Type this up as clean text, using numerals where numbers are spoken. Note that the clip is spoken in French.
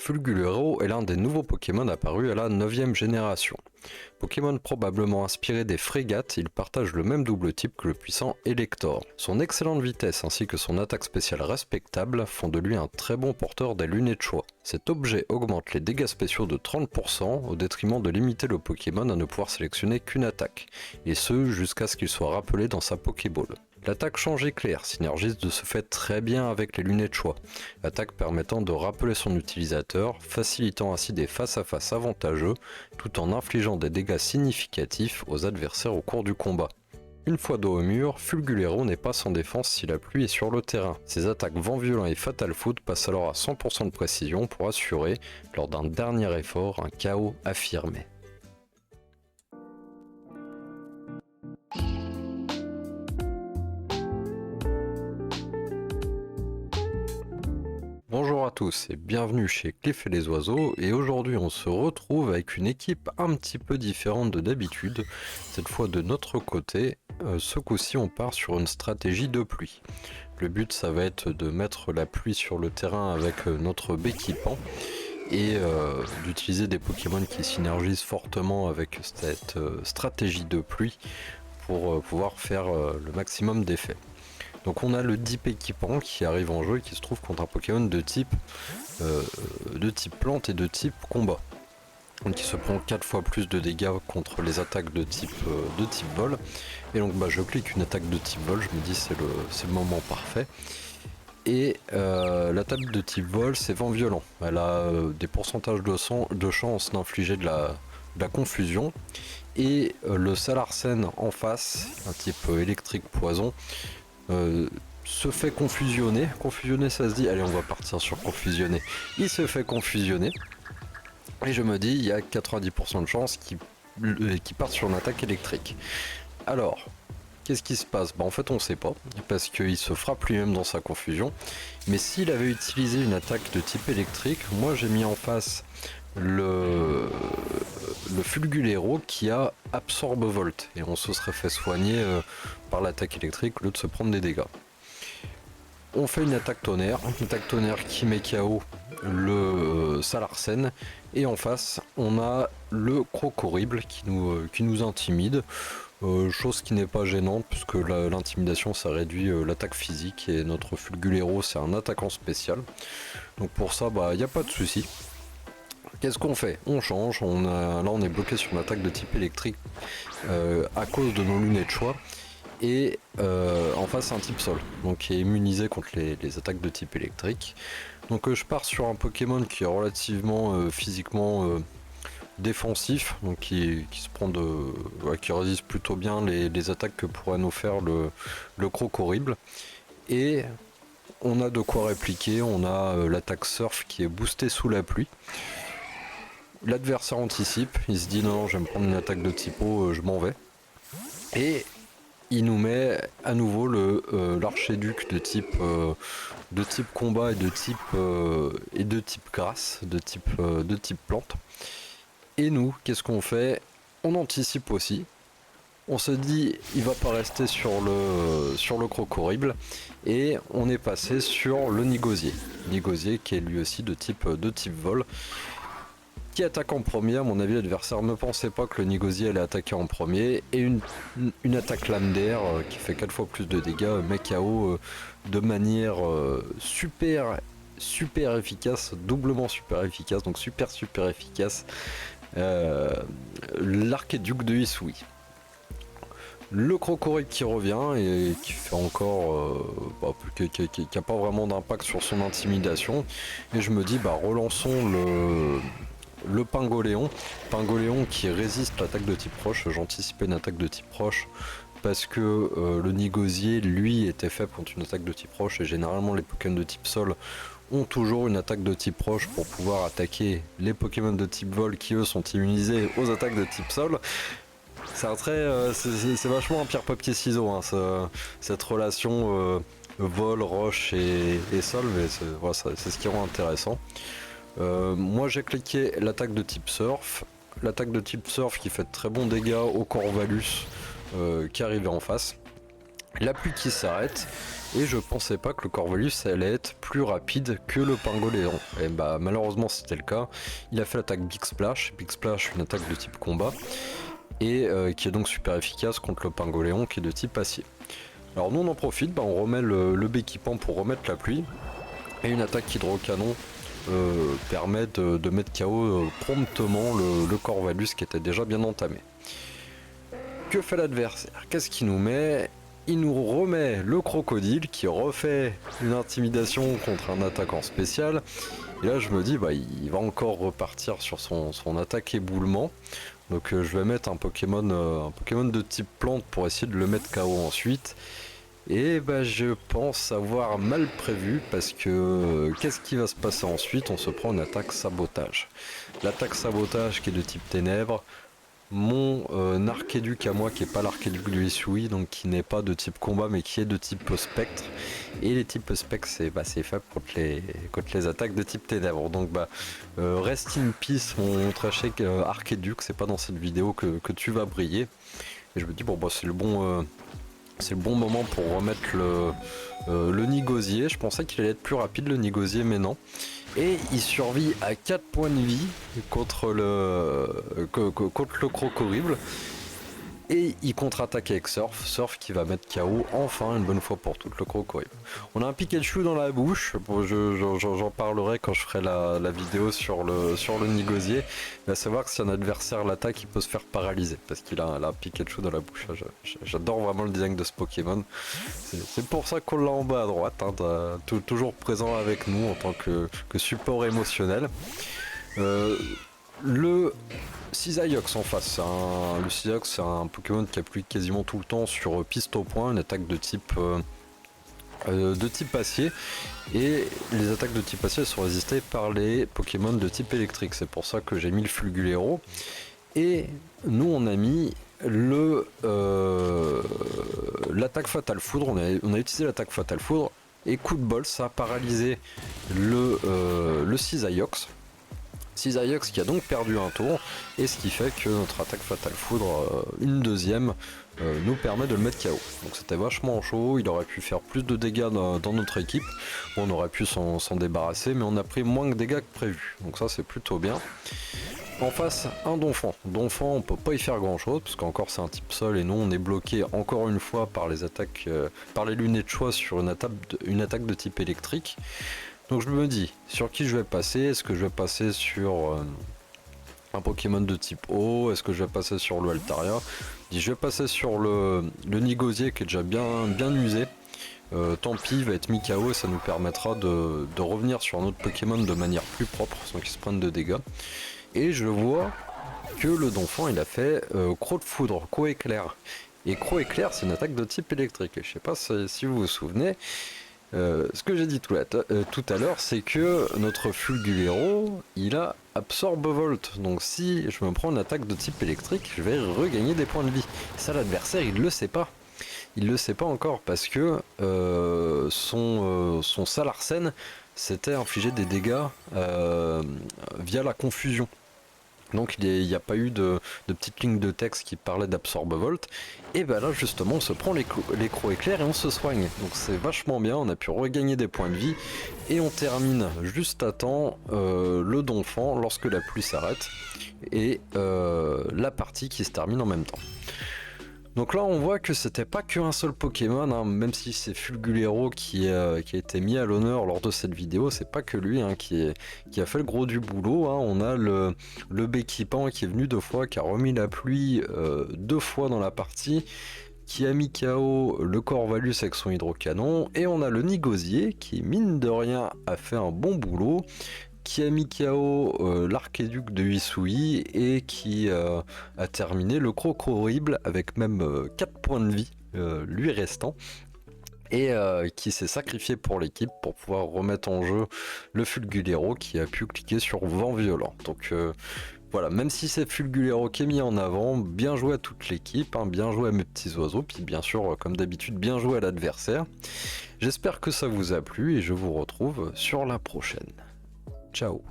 Fulgulero est l'un des nouveaux Pokémon apparus à la 9ème génération. Pokémon probablement inspiré des frégates, il partage le même double type que le puissant Elector. Son excellente vitesse ainsi que son attaque spéciale respectable font de lui un très bon porteur des lunettes choix. Cet objet augmente les dégâts spéciaux de 30% au détriment de limiter le Pokémon à ne pouvoir sélectionner qu'une attaque, et ce jusqu'à ce qu'il soit rappelé dans sa Pokéball. L'attaque Change Éclair synergise de ce fait très bien avec les lunettes choix, attaque permettant de rappeler son utilisateur, facilitant ainsi des face-à-face avantageux, tout en infligeant des dégâts significatifs aux adversaires au cours du combat. Une fois dos au mur, Fulgulero n'est pas sans défense si la pluie est sur le terrain. Ses attaques Vent Violent et Fatal Foot passent alors à 100% de précision pour assurer, lors d'un dernier effort, un KO affirmé. Bonjour à tous et bienvenue chez Cliff et les Oiseaux, et aujourd'hui on se retrouve avec une équipe un petit peu différente de d'habitude, cette fois de notre côté. Ce coup-ci on part sur une stratégie de pluie. Le but ça va être de mettre la pluie sur le terrain avec notre Béquipant et d'utiliser des Pokémon qui synergisent fortement avec cette stratégie de pluie pour pouvoir faire le maximum d'effets. Donc on a le Deep Équipant qui arrive en jeu et qui se trouve contre un Pokémon de type plante et de type combat. Donc il se prend 4 fois plus de dégâts contre les attaques de type vol. Et donc je clique une attaque de type vol, je me dis c'est le moment parfait. Et l'attaque de type vol c'est Vent Violent. Elle a des pourcentages de chance d'infliger de la confusion. Et le Salarsen en face, un type électrique poison, se fait confusionner. Confusionner ça se dit, allez on va partir sur confusionner. Il se fait confusionner. Et je me dis, il y a 90% de chances qu'il parte sur une attaque électrique. Alors, qu'est-ce qui se passe? En fait on sait pas, parce qu'il se frappe lui-même dans sa confusion. Mais s'il avait utilisé une attaque de type électrique, moi j'ai mis en face le Fulgulero qui a Absorbe Volt, et on se serait fait soigner par l'attaque électrique au lieu de se prendre des dégâts. On fait une attaque tonnerre qui met KO le Salarsen, et en face on a le Crocorible qui nous intimide, chose qui n'est pas gênante puisque l'intimidation ça réduit l'attaque physique, et notre Fulgulero c'est un attaquant spécial, donc pour ça il n'y a pas de souci. Qu'est-ce qu'on fait? On change, là on est bloqué sur une attaque de type électrique à cause de nos lunettes choix, et en face c'est un type sol, donc qui est immunisé contre les attaques de type électrique. Donc je pars sur un Pokémon qui est relativement physiquement défensif, donc qui résiste plutôt bien les attaques que pourrait nous faire le Crocorible, et on a de quoi répliquer. On a l'attaque Surf qui est boostée sous la pluie. L'adversaire anticipe, il se dit non, je vais me prendre une attaque de type eau, je m'en vais. Et il nous met à nouveau l'archéduc de type combat et de type grâce, de type plante. Et nous, qu'est-ce qu'on fait? On anticipe aussi. On se dit, il va pas rester sur le Crocorible, et on est passé sur le Nigosier. Nigosier qui est lui aussi de type vol, qui attaque en premier. À mon avis, l'adversaire ne pensait pas que le Nigosier allait attaquer en premier, et une attaque lame d'air qui fait 4 fois plus de dégâts, met KO de manière super efficace, doublement super efficace, donc super efficace, l'archéduc de Hisui. Le Crocorible qui revient et qui fait encore qui a pas vraiment d'impact sur son intimidation, et je me dis relançons le Pingoléon qui résiste l'attaque de type proche. J'anticipais une attaque de type proche parce que le Nigosier lui était fait contre une attaque de type proche, et généralement les Pokémon de type sol ont toujours une attaque de type proche pour pouvoir attaquer les Pokémon de type vol qui eux sont immunisés aux attaques de type sol. C'est vachement un pierre papier ciseau, hein, cette relation vol, roche et sol, mais c'est ce qui rend intéressant. Moi j'ai cliqué l'attaque de type surf, qui fait de très bons dégâts au Corvalus qui arrivait en face. La pluie qui s'arrête, et je pensais pas que le Corvalus allait être plus rapide que le Pingoléon. Et bah malheureusement c'était le cas. Il a fait l'attaque Big Splash, une attaque de type combat, et qui est donc super efficace contre le Pingoléon qui est de type acier. Alors nous on en profite, on remet le B-équipant pour remettre la pluie, et une attaque hydrocanon permet de mettre KO promptement le Corvalus qui était déjà bien entamé. Que fait l'adversaire? Qu'est-ce qu'il nous met? Il nous remet le crocodile qui refait une intimidation contre un attaquant spécial. Et là je me dis il va encore repartir sur son attaque éboulement. Donc je vais mettre un Pokémon de type plante pour essayer de le mettre KO ensuite. Et je pense avoir mal prévu parce que qu'est-ce qui va se passer ensuite? On se prend une attaque sabotage. L'attaque sabotage qui est de type ténèbres. Mon archéduc à moi qui est pas l'archéduc de Hisui, donc qui n'est pas de type combat mais qui est de type spectre, et les types spectre c'est faible contre les attaques de type ténèbres, donc rest in peace mon très cher archéduc, c'est pas dans cette vidéo que tu vas briller. Et je me dis c'est le bon moment pour remettre le Nigosier. Je pensais qu'il allait être plus rapide le Nigosier mais non. Et il survit à 4 points de vie contre le Crocorrible. Et il contre-attaque avec Surf qui va mettre KO enfin une bonne fois pour toutes le Crocorrible. On a un Pikachu dans la bouche, j'en parlerai quand je ferai la vidéo sur le Nigosier. Il va savoir que si un adversaire l'attaque, il peut se faire paralyser parce qu'il a un Pikachu dans la bouche. J'adore vraiment le design de ce Pokémon. C'est pour ça qu'on l'a en bas à droite, toujours présent avec nous en tant que support émotionnel. Le Cisaiox en face, le Cisaiox c'est un Pokémon qui appuie quasiment tout le temps sur piste au point, une attaque de type acier, et les attaques de type acier sont résistées par les Pokémon de type électrique, c'est pour ça que j'ai mis le Fulgulero, et nous on a mis l'attaque Fatal Foudre, on a utilisé l'attaque Fatal Foudre, et coup de bol ça a paralysé le Cisaiox. Cisaiox qui a donc perdu un tour, et ce qui fait que notre attaque Fatal Foudre, une deuxième, nous permet de le mettre KO. Donc c'était vachement chaud, il aurait pu faire plus de dégâts dans notre équipe, on aurait pu s'en débarrasser, mais on a pris moins de dégâts que prévu, donc ça c'est plutôt bien. En face, un Donphan. Donphan, on peut pas y faire grand chose, parce qu'encore c'est un type sol, et nous on est bloqué encore une fois par les attaques, par les lunettes de choix sur une attaque de type électrique. Donc je me dis, sur qui je vais passer? Est-ce que je vais passer sur un Pokémon de type eau? Est-ce que je vais passer sur le Altaria? Je vais passer sur le Nigosier qui est déjà bien usé. Tant pis, il va être mis KO et ça nous permettra de revenir sur un autre Pokémon de manière plus propre sans qu'il se prenne de dégâts. Et je vois que le Donphan il a fait Croc de Foudre, Croc-Éclair. Et Croc-Éclair c'est une attaque de type électrique. Et je sais pas si vous vous souvenez. Ce que j'ai dit tout à l'heure, c'est que notre Fulgulero, il a Absorbe Volt. Donc si je me prends une attaque de type électrique, je vais regagner des points de vie. Ça, l'adversaire, il le sait pas. Il le sait pas encore parce que son Salarsen s'était infligé des dégâts via la confusion. Donc il n'y a pas eu de petite ligne de texte qui parlait d'Absorbe Volt. Et là justement on se prend les crocs éclairs et on se soigne. Donc c'est vachement bien, on a pu regagner des points de vie. Et on termine juste à temps le Donphan lorsque la pluie s'arrête. Et la partie qui se termine en même temps. Donc là on voit que c'était pas qu'un seul Pokémon, même si c'est Fulgulero qui a été mis à l'honneur lors de cette vidéo, c'est pas que lui qui a fait le gros du boulot. On a le Béquipant qui est venu 2 fois, qui a remis la pluie 2 fois dans la partie, qui a mis KO le Corvalus avec son hydrocanon, et on a le Nigosier qui mine de rien a fait un bon boulot, qui a mis KO l'archéduc de Hisui et qui a terminé le Crocorrible avec même 4 points de vie lui restant, et qui s'est sacrifié pour l'équipe pour pouvoir remettre en jeu le Fulgulero qui a pu cliquer sur Vent Violent. Donc voilà, même si c'est Fulgulero qui est mis en avant, bien joué à toute l'équipe, bien joué à mes petits oiseaux, puis bien sûr comme d'habitude bien joué à l'adversaire. J'espère que ça vous a plu et je vous retrouve sur la prochaine. Ciao.